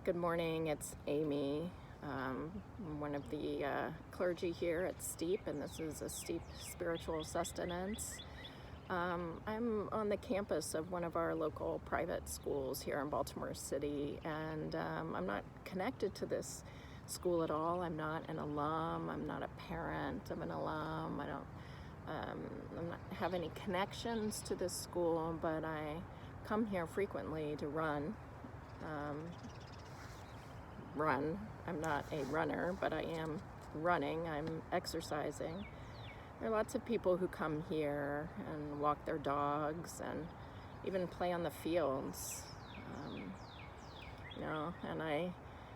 Good morning, it's Amy. I'm one of the clergy here at Steep, and this is a Steep Spiritual Sustenance. I'm on the campus of one of our local private schools here in Baltimore City, and I'm not connected to this school at all. I'm not an alum, I'm not a parent of an alum. I'm not have any connections to this school, but I come here frequently to run. I'm not a runner, but I am running. I'm exercising. There are lots of people who come here and walk their dogs and even play on the fields.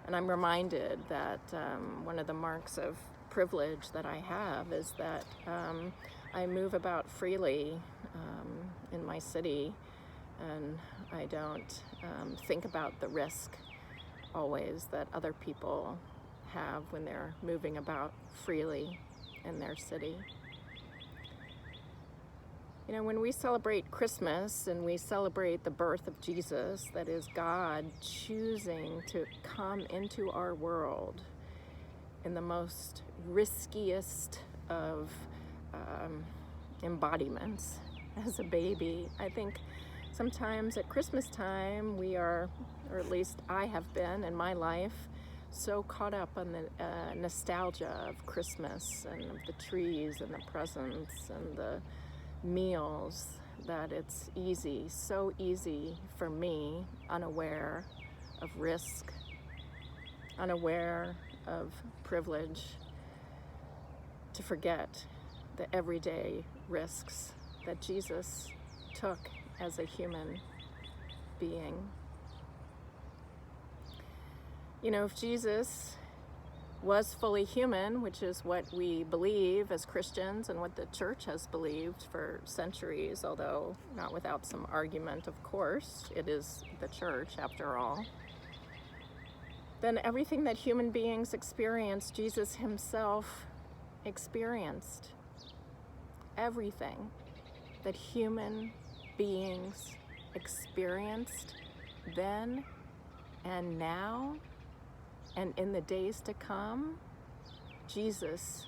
And I'm reminded that one of the marks of privilege that I have is that I move about freely in my city, and I don't think about the risk always that other people have when they're moving about freely in their city. You know, when we celebrate Christmas and we celebrate the birth of Jesus, that is God choosing to come into our world in the most riskiest of embodiments as a baby, I think sometimes at Christmas time we are, or at least I have been in my life, so caught up on the nostalgia of Christmas and of the trees and the presents and the meals that it's easy, so easy for me, unaware of risk, unaware of privilege, to forget the everyday risks that Jesus took as a human being. You know, if Jesus was fully human, which is what we believe as Christians and what the church has believed for centuries, although not without some argument, of course, it is the church after all, then everything that human beings experience, Jesus himself experienced. Everything that human beings experienced then and now and in the days to come, Jesus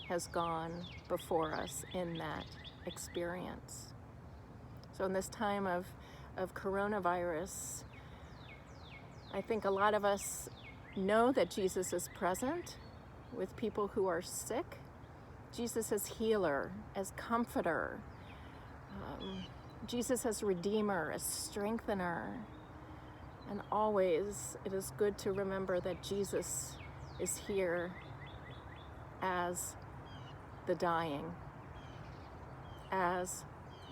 has gone before us in that experience. So in this time of coronavirus, I think a lot of us know that Jesus is present with people who are sick. Jesus as healer, as comforter, Jesus as redeemer, as strengthener. And always it is good to remember that Jesus is here as the dying, as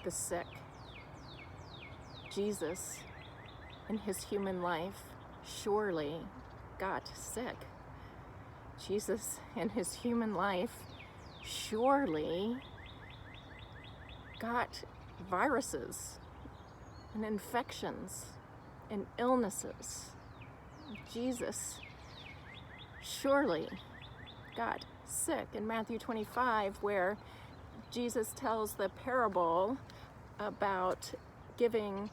the sick. Jesus in his human life surely got sick. Jesus in his human life surely got viruses and infections and illnesses. Jesus surely got sick. In Matthew 25, where Jesus tells the parable about giving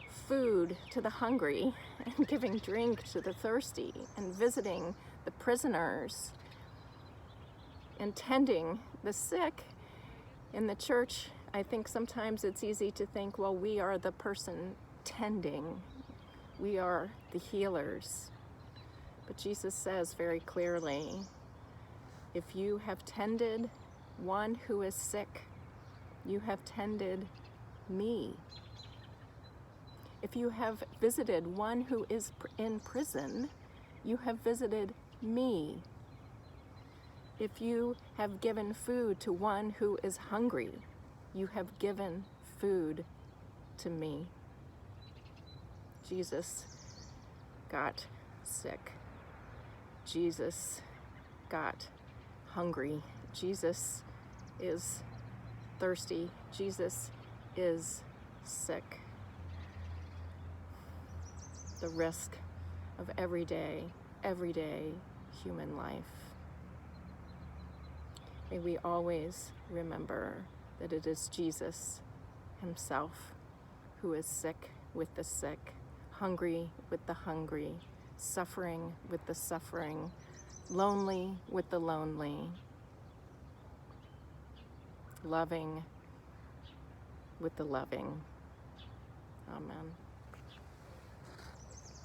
food to the hungry and giving drink to the thirsty and visiting the prisoners and tending the sick in the church, I think sometimes it's easy to think, well, we are the person tending. We are the healers. But Jesus says very clearly, if you have tended one who is sick, you have tended me. If you have visited one who is in prison, you have visited me. If you have given food to one who is hungry, you have given food to me. Jesus got sick. Jesus got hungry. Jesus is thirsty. Jesus is sick. The risk of everyday human life. May we always remember that it is Jesus himself who is sick with the sick, hungry with the hungry, suffering with the suffering, lonely with the lonely, loving with the loving. Amen.